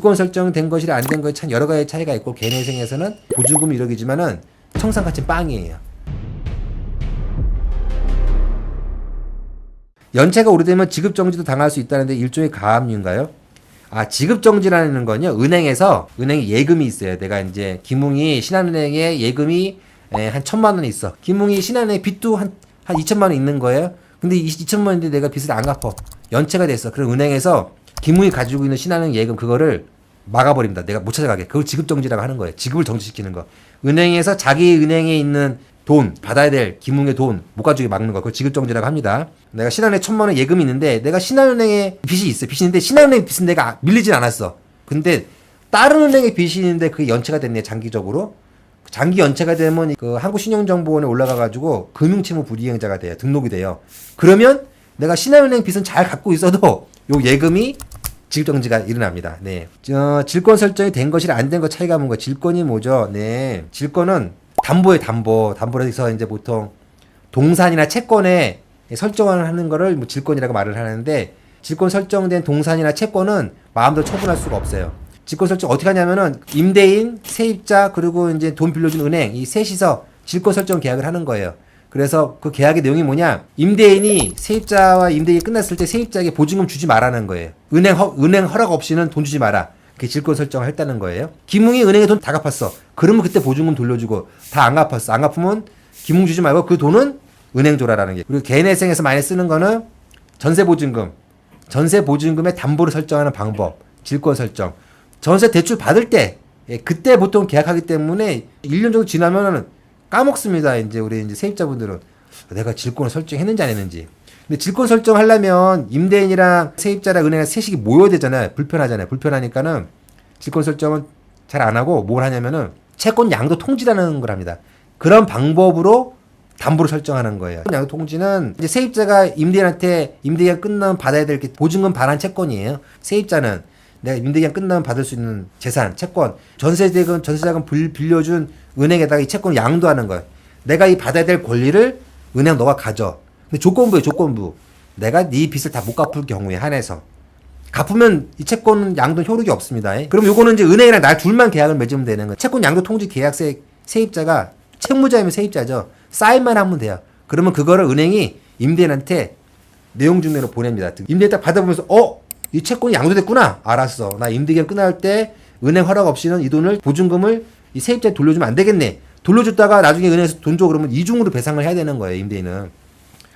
질권 설정된 것이라 안 된 것이 참 여러 가지 차이가 있고 개인회생에서는 보증금 1억이지만은 청산가치는 빵이에요. 연체가 오래되면 지급정지도 당할 수 있다는데 일종의 가압류인가요? 아, 지급정지라는 건요, 은행에 예금이 있어요. 내가 이제, 김웅이 신한은행에 예금이 한 1,000만 원이 있어. 김웅이 신한은행에 빚도 한 2,000만 원 있는 거예요. 근데 2,000만 원인데 내가 빚을 안 갚아. 연체가 됐어. 그럼 은행에서 김웅이 가지고 있는 신한은행 예금 그거를 막아버립니다. 내가 못 찾아가게. 그걸 지급정지라고 하는 거예요. 지급을 정지시키는 거. 은행에서 자기 은행에 있는 돈, 받아야 될 김웅의 돈 못 가지게 막는 거. 그걸 지급정지라고 합니다. 내가 신한은행에 1,000만 원 예금이 있는데 내가 신한은행에 빚이 있어. 빚이 있는데 신한은행 빚은 내가 밀리진 않았어. 근데 다른 은행에 빚이 있는데 그게 연체가 됐네. 장기적으로. 장기 연체가 되면 그 한국신용정보원에 올라가가지고 금융채무 불이행자가 돼요. 등록이 돼요. 그러면 내가 신한은행 빚은 잘 갖고 있어도 요 예금이 지급정지가 일어납니다. 네. 질권 설정이 된 것이랑 안 된 것 차이가 뭔가 질권이 뭐죠? 네. 질권은 담보에 담보로 해서 이제 보통 동산이나 채권에 설정을 하는 거를 뭐 질권이라고 말을 하는데 질권 설정된 동산이나 채권은 마음대로 처분할 수가 없어요. 질권 설정 어떻게 하냐면은 임대인, 세입자 그리고 이제 돈 빌려준 은행 이 셋이서 질권 설정 계약을 하는 거예요. 그래서 그 계약의 내용이 뭐냐? 임대인이 세입자와 임대인이 끝났을 때 세입자에게 보증금 주지 말라는 거예요. 은행 허락 없이는 돈 주지 마라. 그게 질권 설정을 했다는 거예요. 김웅이 은행에 돈 다 갚았어. 그러면 그때 보증금 돌려주고 다 안 갚았어. 안 갚으면 김웅 주지 말고 그 돈은 은행 줘라라는 게. 그리고 개인회생에서 많이 쓰는 거는 전세보증금. 전세보증금의 담보를 설정하는 방법. 질권 설정. 전세 대출 받을 때 그때 보통 계약하기 때문에 1년 정도 지나면은 까먹습니다. 이제 우리 이제 세입자분들은 내가 질권을 설정했는지 안 했는지. 근데 질권 설정하려면 임대인이랑 세입자랑 은행이랑 셋이 모여야 되잖아요. 불편하잖아요. 불편하니까는 질권 설정은 잘 안 하고 뭘 하냐면은 채권 양도 통지라는 걸 합니다. 그런 방법으로 담보를 설정하는 거예요. 양도 통지는 이제 세입자가 임대인한테 임대기간 끝나면 받아야 될 보증금 반환 채권이에요. 세입자는 내가 임대기간 끝나면 받을 수 있는 재산, 채권, 전세자금 빌려준 은행에다가 이 채권을 양도하는 거예요. 내가 이 받아야 될 권리를 은행 너가 가져. 근데 조건부예요, 조건부. 내가 네 빚을 다 못 갚을 경우에 한해서. 갚으면 이 채권 양도 효력이 없습니다. 그럼 요거는 이제 은행이랑 나 둘만 계약을 맺으면 되는 거예요. 채권 양도 통지 계약서에 세입자가 채무자이면 세입자죠. 사인만 하면 돼요. 그러면 그거를 은행이 임대인한테 내용 증명으로 보냅니다. 임대인 딱 받아보면서 이 채권이 양도됐구나. 알았어. 나 임대기간 끝날 때 은행 허락 없이는 이 돈을 보증금을 이 세입자에 돌려주면 안 되겠네. 돌려줬다가 나중에 은행에서 돈 줘 그러면 이중으로 배상을 해야 되는 거예요. 임대인은.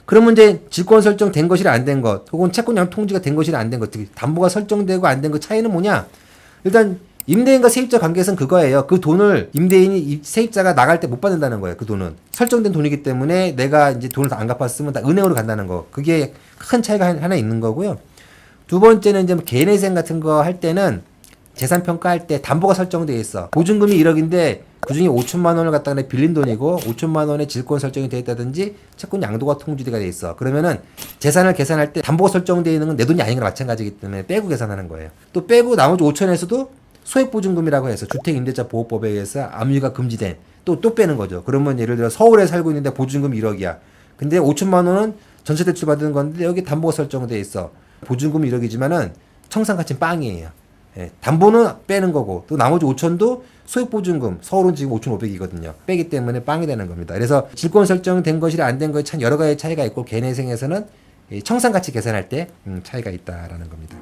그러면 이제 질권 설정된 것이라 안 된 것, 혹은 채권 양도 통지가 된 것이라 안 된 것, 담보가 설정되고 안 된 것 차이는 뭐냐? 일단 임대인과 세입자 관계에서는 그거예요. 그 돈을 임대인이 세입자가 나갈 때 못 받는다는 거예요. 그 돈은 설정된 돈이기 때문에 내가 이제 돈을 다 안 갚았으면 다 은행으로 간다는 거. 그게 큰 차이가 하나 있는 거고요. 두 번째는 이제 개인회생 같은 거 할 때는 재산 평가할 때 담보가 설정되어 있어. 보증금이 1억인데 그중에 5천만 원을 갖다가 빌린 돈이고 5천만 원의 질권 설정이 되어 있다든지 채권 양도가 통지가 되어 있어. 그러면은 재산을 계산할 때 담보가 설정되어 있는 건 내 돈이 아닌 거랑 마찬가지이기 때문에 빼고 계산하는 거예요. 또 빼고 나머지 5천에서도 소액보증금이라고 해서 주택임대차보호법에 의해서 압류가 금지된 또 빼는 거죠. 그러면 예를 들어 서울에 살고 있는데 보증금이 1억이야. 근데 5천만 원은 전세대출 받은 건데 여기 담보가 설정되어 있어. 보증금이 1억이지만은 청산가치는 빵이에요. 예, 담보는 빼는 거고 또 나머지 5천도 소액보증금 서울은 지금 5,500이거든요. 빼기 때문에 빵이 되는 겁니다. 그래서 질권 설정된 것이라 안 된 것이 참 여러 가지 차이가 있고 개인회생에서는 청산가치 계산할 때 차이가 있다라는 겁니다.